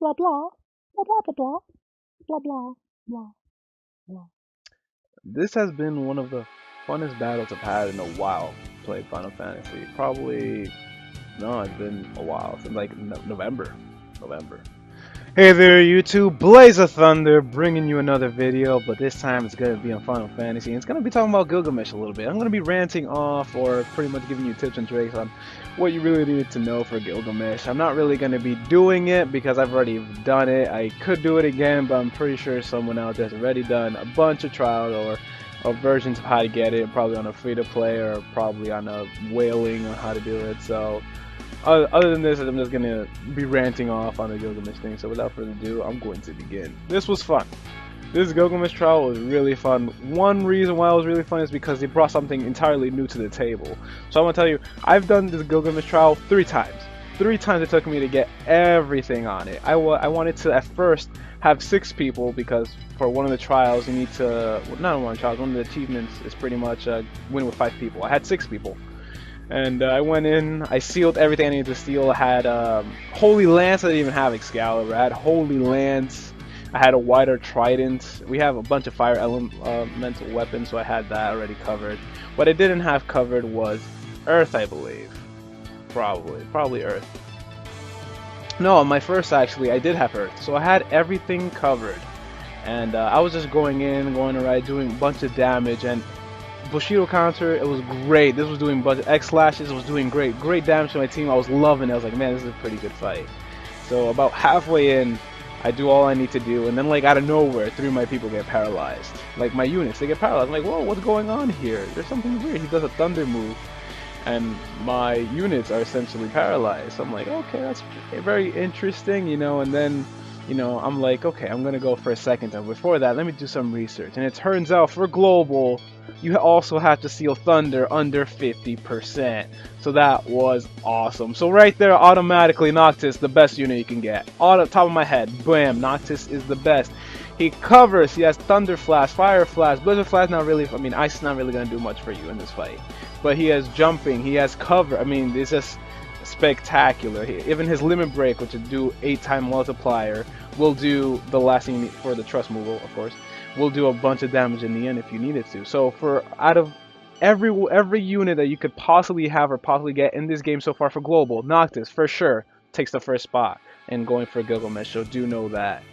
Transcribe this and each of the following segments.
blah blah blah blah blah blah blah blah blah blah. This has been one of the funnest battles I've had in a while. Played Final Fantasy. Probably no, it's been a while since like November. November. Hey there, YouTube. Blazeathunder bringing you another video, but this time it's going to be on Final Fantasy. And it's going to be talking about Gilgamesh a little bit. I'm going to be ranting off or pretty much giving you tips and tricks on what you really need to know for Gilgamesh. I'm not really going to be doing it because I've already done it. I could do it again, but I'm pretty sure someone out there has already done a bunch of trials or versions of how to get it, probably on a free-to-play or probably on a whaling on how to do it. So other than this, I'm just going to be ranting off on the Gilgamesh thing, so without further ado, I'm going to begin. This was fun. This Gilgamesh trial was really fun. One reason why it was really fun is because they brought something entirely new to the table. So I'm going to tell you, I've done this Gilgamesh trial 3 times. 3 times it took me to get everything on it. I wanted to, at first, have 6 people, because for one of the trials, you need to, well, not one of the trials, one of the achievements is pretty much win with 5 people. I had 6 people. And I went in, I sealed everything I needed to seal. I had Holy Lance, I didn't even have Excalibur. I had Holy Lance, I had a wider Trident. We have a bunch of fire elemental weapons, so I had that already covered. What I didn't have covered was Earth, I believe. Probably Earth. No, on my first actually, I did have Earth. So I had everything covered. And I was just going in, going around, doing a bunch of damage, and Bushido counter, it was great. This was doing bunch of X slashes, it was doing great damage to my team. I was loving it. I was like, man, this is a pretty good fight. So about halfway in, I do all I need to do, and then like out of nowhere, 3 of my people get paralyzed. Like my units, they get paralyzed. I'm like, whoa, what's going on here? There's something weird. He does a thunder move, and my units are essentially paralyzed. So I'm like, okay, that's very interesting, you know. And then, you know, I'm like, okay, I'm gonna go for a second time. Before that, let me do some research. And it turns out for global, you also have to seal thunder under 50%. So that was awesome. So right there, automatically, Noctis, the best unit you can get. On the top of my head, bam, Noctis is the best. He covers, he has Thunder Flash, Fire Flash, Blizzard Flash, not really, I mean, Ice is not really gonna do much for you in this fight. But he has jumping, he has cover, I mean, it's just spectacular. Even his limit break, which would do 8-time multiplier, will do the last thing you need for the trust move, of course, will do a bunch of damage in the end if you needed to. So for out of every unit that you could possibly have or possibly get in this game so far for global, Noctis for sure takes the first spot in going for Gilgamesh, so do know that.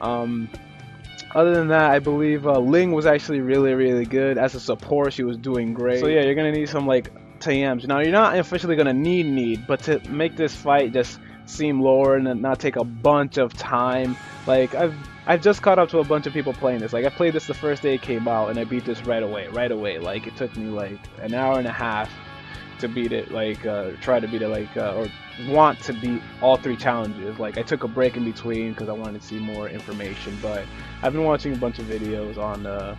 Other than that, I believe Ling was actually really good as a support. She was doing great. So yeah, you're gonna need some like TMs. Now you're not officially gonna need, but to make this fight just seem lower and not take a bunch of time, like I've just caught up to a bunch of people playing this. Like I played this the first day it came out, and I beat this right away. Like it took me like an hour and a half to beat it. Like try to beat it, like or want to beat all 3 challenges. Like I took a break in between because I wanted to see more information. But I've been watching a bunch of videos on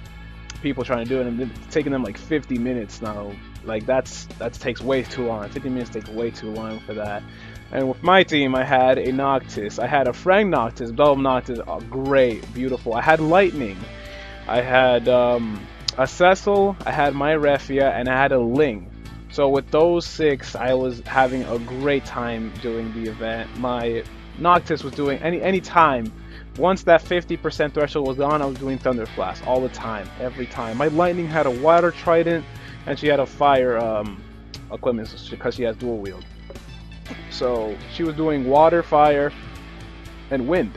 people trying to do it, and it's taking them like 50 minutes now. Like that takes way too long. 50 minutes takes way too long for that. And with my team, I had a Noctis, I had a Frank Noctis, Double Noctis, oh, great, beautiful. I had Lightning, I had a Cecil, I had my Refia, and I had a Ling. So with those 6, I was having a great time doing the event. My Noctis was doing any time. Once that 50% threshold was on, I was doing Thunder Flash all the time, every time. My Lightning had a wider Trident, and she had a fire equipment because she has dual wield. So she was doing water, fire, and wind.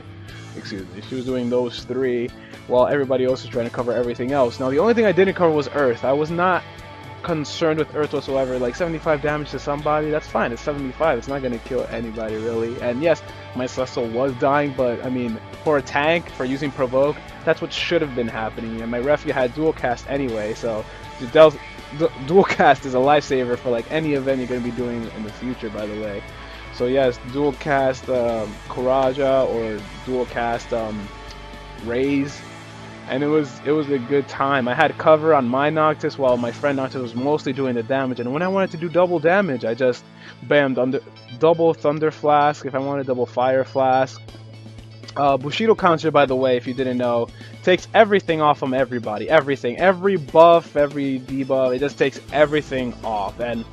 Excuse me. She was doing those 3 while everybody else was trying to cover everything else. Now the only thing I didn't cover was Earth. I was not concerned with Earth whatsoever. Like 75 damage to somebody, that's fine. It's 75. It's not going to kill anybody really. And yes, my Cecil was dying, but I mean, for a tank, for using Provoke, that's what should have been happening. And my Refugee had dual cast anyway, so the dual cast is a lifesaver for like any event you're going to be doing in the future, by the way. So yes, dual cast Karaja or dual cast Raze, and it was a good time. I had cover on my Noctis while my friend Noctis was mostly doing the damage, and when I wanted to do double damage, I just bammed under double Thunder Flask if I wanted double Fire Flask. Bushido counter, by the way, if you didn't know, takes everything off from everybody. Everything. Every buff, every debuff, it just takes everything off. And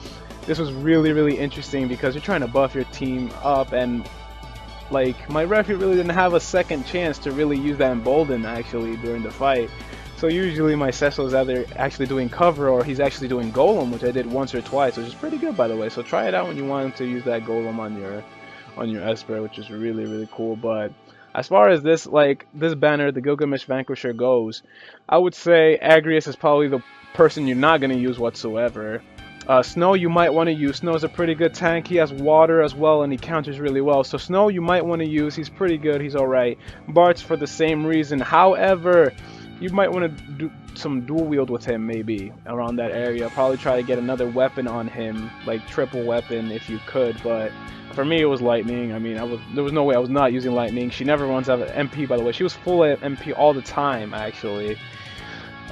this was really interesting because you're trying to buff your team up, and like, my referee really didn't have a second chance to really use that embolden actually during the fight. So usually my Cecil is either actually doing cover or he's actually doing golem, which I did once or twice, which is pretty good by the way. So try it out when you want to use that golem on your Esper, which is really, really cool. But as far as this, like, this banner, the Gilgamesh Vanquisher goes, I would say Agrius is probably the person you're not going to use whatsoever. Snow you might want to use. Snow is a pretty good tank. He has water as well and he counters really well. So Snow you might want to use. He's pretty good. He's alright. Bart's for the same reason. However, you might want to do some dual wield with him maybe around that area. Probably try to get another weapon on him, like triple weapon if you could. But for me it was lightning. I mean, there was no way I was not using lightning. She never runs out of MP by the way. She was full of MP all the time actually.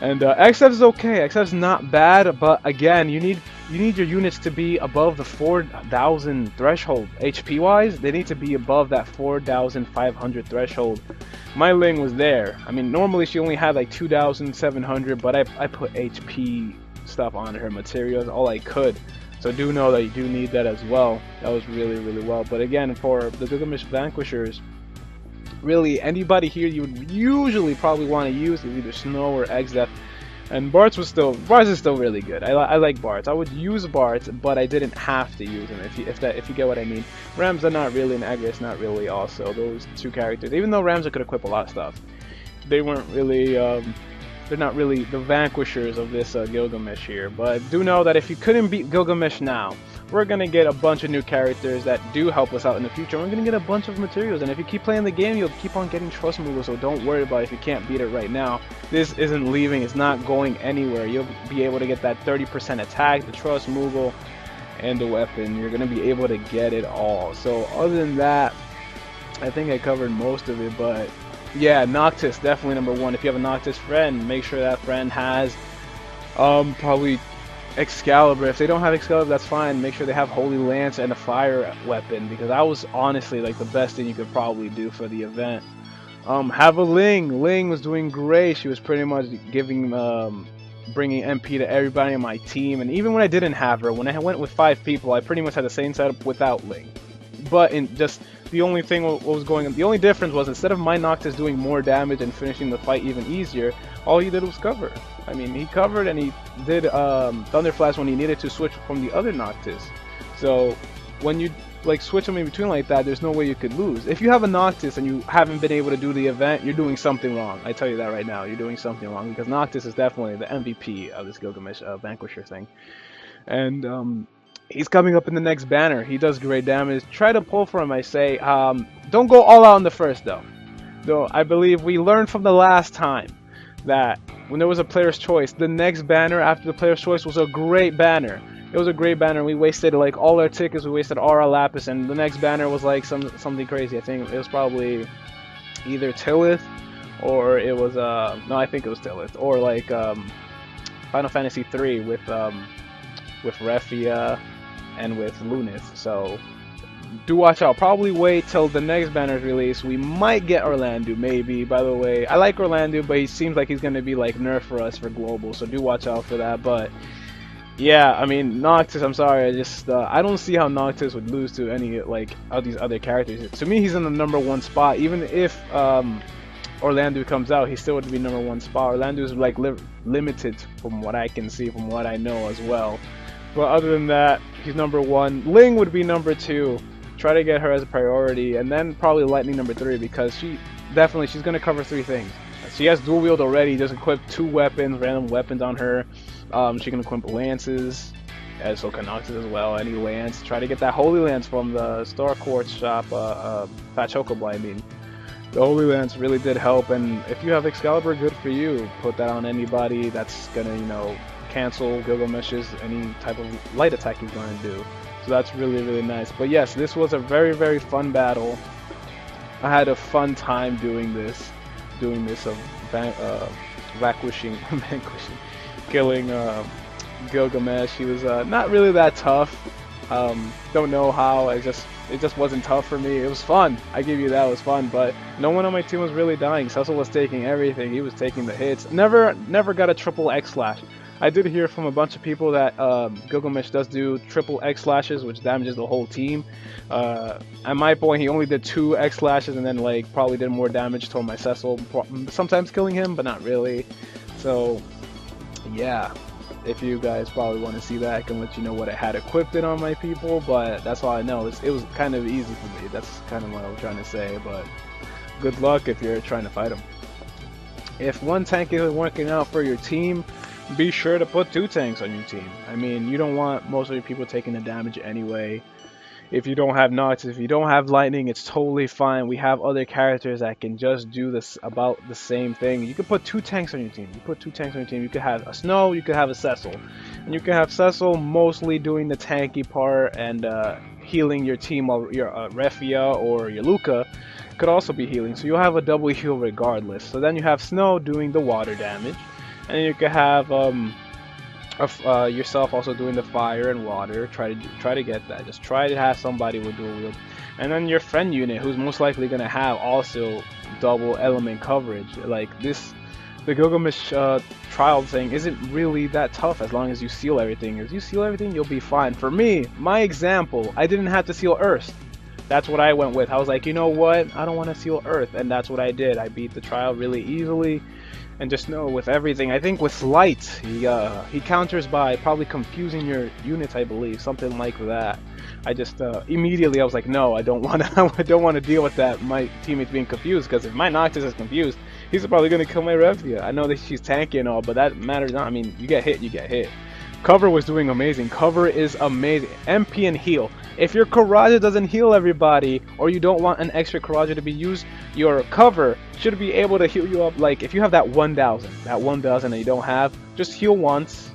And XF is okay. XF is not bad, but again, you need your units to be above the 4,000 threshold. HP wise, they need to be above that 4,500 threshold. My Ling was there. I mean, normally she only had like 2,700, but I put HP stuff on her materials all I could. So do know that you do need that as well. That was really, really well. But again, for the Gilgamesh Vanquishers, really anybody here you would usually probably want to use is either Snow or Exdeath. And Bart's is still really good. I like Bart's. I would use Bart's, but I didn't have to use him. If you get what I mean. Ramza not really, and Agrius not really. Also, those two characters. Even though Ramza could equip a lot of stuff, they weren't really. They're not really the vanquishers of this Gilgamesh here. But do know that if you couldn't beat Gilgamesh now, we're gonna get a bunch of new characters that do help us out in the future. We're gonna get a bunch of materials, and if you keep playing the game, you'll keep on getting trust moves. So don't worry about it if you can't beat it right now. This isn't leaving; it's not going anywhere. You'll be able to get that 30% attack, the trust Moogle, and the weapon. You're gonna be able to get it all. So other than that, I think I covered most of it. But yeah, Noctis definitely number one. If you have a Noctis friend, make sure that friend has probably Excalibur. If they don't have Excalibur, that's fine. Make sure they have Holy Lance and a fire weapon, because that was honestly like the best thing you could probably do for the event. Have a Ling. Ling was doing great. She was pretty much giving bringing MP to everybody on my team, and even when I didn't have her, when I went with 5 people, I pretty much had the same setup without Ling. But in just the only thing what was going on, the only difference was instead of my Noctis doing more damage and finishing the fight even easier, all he did was cover. I mean, he covered and he did Thunder Flash when he needed to switch from the other Noctis. So when you like switch them in between like that, there's no way you could lose. If you have a Noctis and you haven't been able to do the event, you're doing something wrong. I tell you that right now, you're doing something wrong, because Noctis is definitely the MVP of this Gilgamesh Vanquisher thing. And he's coming up in the next banner. He does great damage. Try to pull for him, I say. Don't go all out on the first though. Though I believe we learned from the last time that when there was a player's choice, the next banner after the player's choice was a great banner. It was a great banner. We wasted like all our tickets, we wasted all our lapis, and the next banner was like something crazy. I think it was probably either Tillith or it was no, I think it was Tillith, or like Final Fantasy 3 with Refia and with Lunith. So do watch out. Probably wait till the next banner is released. We might get Orlando, maybe. By the way, I like Orlando, but he seems like he's gonna be like nerf for us for global. So do watch out for that. But yeah, I mean Noctis. I'm sorry, I don't see how Noctis would lose to any like of these other characters. To me, he's in the #1 spot. Even if Orlando comes out, he still would be #1 spot. Orlando is like limited from what I can see, from what I know as well. But other than that, he's #1. Ling would be #2. Try to get her as a priority, and then probably Lightning #3, because she's gonna cover 3 things. She has dual wield already. Just equip 2 weapons, random weapons on her. She can equip lances, and so can Noctis as well. Any lance. Try to get that Holy Lance from the Star Quartz shop. Fat Chocobo, I mean. The Holy Lance really did help, and if you have Excalibur, good for you. Put that on anybody that's gonna, you know, cancel Gilgamesh's any type of light attack he's going to do. So that's really, really nice. But yes, this was a very, very fun battle. I had a fun time doing this vanquishing, killing Gilgamesh. He was not really that tough. Don't know how. It just wasn't tough for me. It was fun. I give you that. It was fun. But no one on my team was really dying. Cecil was taking everything. He was taking the hits. Never got a triple X slash. I did hear from a bunch of people that Gilgamesh does do triple X slashes, which damages the whole team. At my point, he only did 2 X slashes and then like probably did more damage to my Cecil, sometimes killing him, but not really. So yeah, if you guys probably want to see that, I can let you know what I had equipped it on my people, but that's all I know. It was kind of easy for me. That's kind of what I was trying to say, but good luck if you're trying to fight him. If one tank isn't working out for your team, be sure to put 2 tanks on your team. I mean, you don't want most of your people taking the damage anyway. If you don't have Nox, if you don't have Lightning, it's totally fine. We have other characters that can just do this about the same thing. You could put 2 tanks on your team. You put 2 tanks on your team. You could have a Snow, you could have a Cecil. And you could have Cecil mostly doing the tanky part and healing your team, while your Refia or your Luca could also be healing. So you'll have a double heal regardless. So then you have Snow doing the water damage. And you could have yourself also doing the fire and water. Try to get that. Just try to have somebody with dual wield, and then your friend unit, who's most likely gonna have also double element coverage. Like this, the Gilgamesh trial thing isn't really that tough as long as you seal everything. If you seal everything, you'll be fine. For me, my example, I didn't have to seal Earth. That's what I went with. I was like, you know what? I don't want to seal Earth, and that's what I did. I beat the trial really easily. And just know with everything, I think with Light, he counters by probably confusing your units, I believe, something like that. I just immediately I was like, no, I don't want to. I don't want to deal with that. My teammates being confused, because if my Noctis is confused, he's probably gonna kill my Refia. I know that she's tanky and all, but that matters not. I mean, you get hit, you get hit. Cover was doing amazing. Cover is amazing. MP and heal. If your Karaja doesn't heal everybody, or you don't want an extra Karaja to be used, your cover should be able to heal you up. Like if you have that 1,000 and you don't have, just heal once,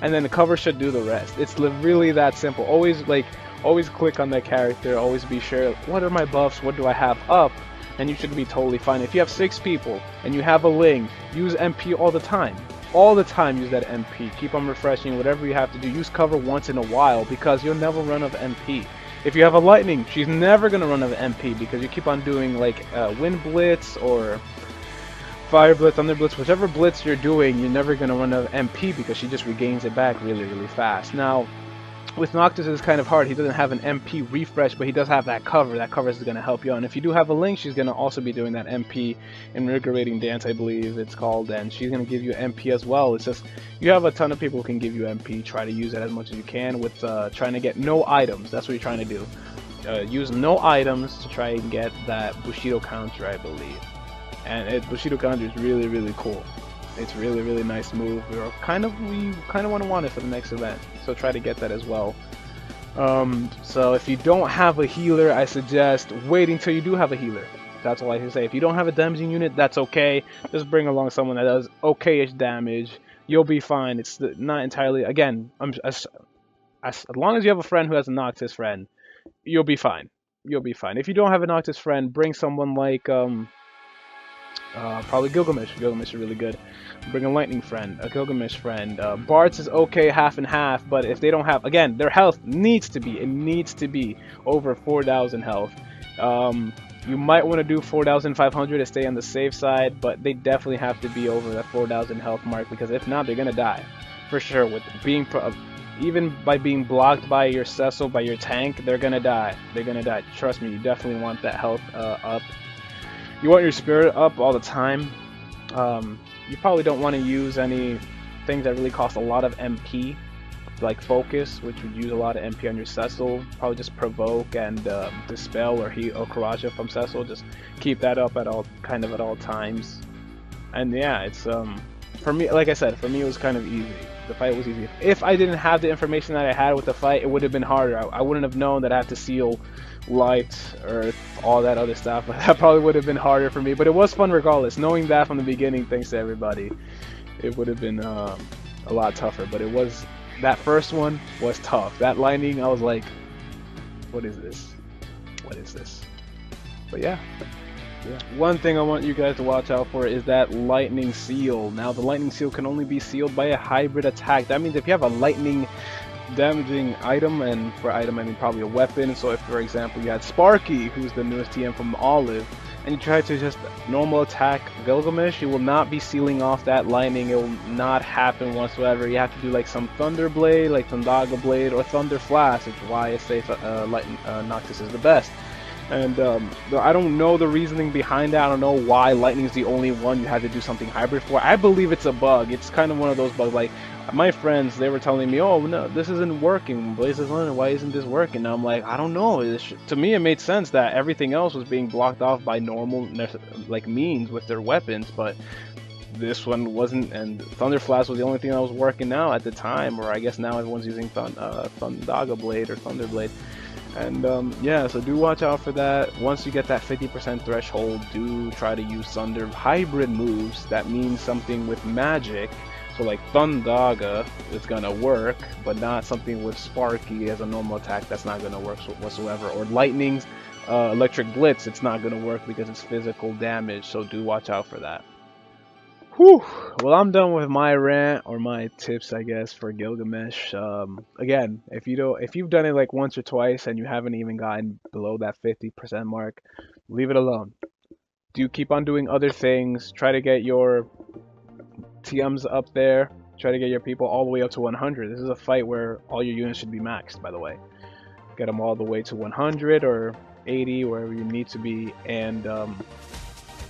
and then the cover should do the rest. It's really that simple. Always click on that character. Always be sure, what are my buffs? What do I have up? And you should be totally fine. If you have 6 people and you have a Ling, use MP all the time. All the time use that MP. Keep on refreshing, whatever you have to do. Use cover once in a while, because you'll never run out of MP. If you have a Lightning, she's never going to run out of MP, because you keep on doing like Wind Blitz or Fire Blitz, Thunder Blitz, whichever blitz you're doing, you're never going to run out of MP, because she just regains it back really, really fast. Now, with Noctis it's kind of hard. He doesn't have an MP refresh, but he does have that cover. That cover is going to help you out. And if you do have a Link, she's going to also be doing that MP Invigorating Dance, I believe it's called, and she's going to give you MP as well. It's just, you have a ton of people who can give you MP. Try to use it as much as you can with trying to get no items. That's what you're trying to do. Use no items to try and get that Bushido counter, I believe. And Bushido counter is really, really cool. It's really, really nice move. We kind of want it for the next event, so try to get that as well. So if you don't have a healer, I suggest waiting till you do have a healer. That's all I can say. If you don't have a damaging unit, that's okay. Just bring along someone that does okay-ish damage. You'll be fine. It's not entirely, again, as long as you have a friend who has a Noctis friend, you'll be fine. You'll be fine. If you don't have a Noctis friend, bring someone like probably Gilgamesh. Gilgamesh is really good. Bring a Lightning friend, a Gilgamesh friend. Bartz is okay, half and half, but if they don't have, again, their health needs to be over 4,000 health. You might want to do 4,500 to stay on the safe side, but they definitely have to be over that 4,000 health mark, because if not, they're gonna die for sure. With being even by being blocked by your Cecil, by your tank, they're gonna die. They're gonna die. Trust me, you definitely want that health up. You want your spirit up all the time. You probably don't want to use any things that really cost a lot of MP, like Focus, which would use a lot of MP on your Cecil. Probably just Provoke and Dispel or Heat or Karaja from Cecil. Just keep that up at all times. And yeah, it's for me, like I said, for me it was kind of easy. The fight was easy. If I didn't have the information that I had with the fight, it would have been harder. I wouldn't have known that I have to seal Light, Earth, all that other stuff. That probably would have been harder for me, but it was fun regardless. Knowing that from the beginning, thanks to everybody, it would have been a lot tougher. But it was, that first one was tough. That Lightning, I was like, what is this? What is this? But yeah. One thing I want you guys to watch out for is that Lightning Seal. Now, the Lightning Seal can only be sealed by a hybrid attack. That means if you have a lightning damaging item, and for item I mean probably a weapon, so if for example you had Sparky, who's the newest TM from Olive, and you try to just normal attack Gilgamesh, you will not be sealing off that lightning. It will not happen whatsoever. You have to do like some Thunder Blade, like Thundaga Blade, or Thunder Flash, which is why I say Noctis is the best. And I don't know the reasoning behind that. I don't know why lightning is the only one you had to do something hybrid for. I believe it's a bug. It's kind of one of those bugs. Like my friends, they were telling me, "Oh no, this isn't working. Blazeathunder, why isn't this working?" And I'm like, I don't know. To me, it made sense that everything else was being blocked off by normal like means with their weapons, but this one wasn't. And Thunder Flash was the only thing that was working now at the time, or I guess now everyone's using Thundaga Blade or Thunder Blade. And yeah, so do watch out for that. Once you get that 50% threshold, do try to use Thunder hybrid moves. That means something with magic. So like Thundaga is gonna work, but not something with Sparky as a normal attack. That's not gonna work whatsoever. Or Lightning's Electric Blitz, it's not gonna work because it's physical damage. So do watch out for that. Whew. Well, I'm done with my rant, or my tips, I guess, for Gilgamesh. Again, if you've done it like once or twice and you haven't even gotten below that 50% mark, leave it alone. Do keep on doing other things. Try to get your TMs up there. Try to get your people all the way up to 100. This is a fight where all your units should be maxed, by the way. Get them all the way to 100 or 80, wherever you need to be, and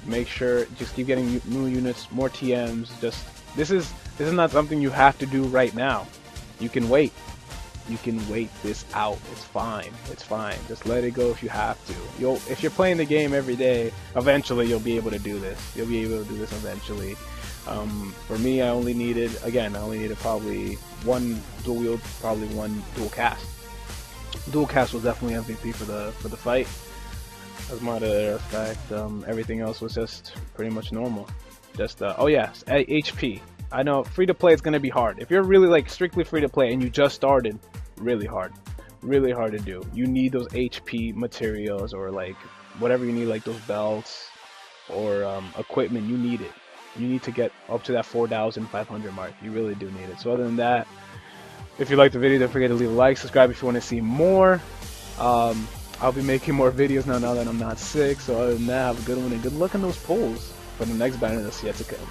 make sure just keep getting new units, more TMs. Just this is not something you have to do right now. You can wait. You can wait this out. It's fine. It's fine. Just let it go if you have to. If you're playing the game every day, eventually you'll be able to do this. You'll be able to do this eventually. For me, I only needed probably one dual wield, probably one dual cast. Dual cast was definitely MVP for the fight. As a matter of fact, everything else was just pretty much normal. Just oh yes, HP. I know free to play is gonna be hard. If you're really like strictly free to play and you just started, really hard to do. You need those HP materials, or like whatever you need, like those belts or equipment. You need it. You need to get up to that 4,500 mark. You really do need it. So other than that, if you liked the video, don't forget to leave a like, subscribe if you want to see more. I'll be making more videos now that I'm not sick. So other than that, have a good one and good luck in those polls for the next banner that's yet to come.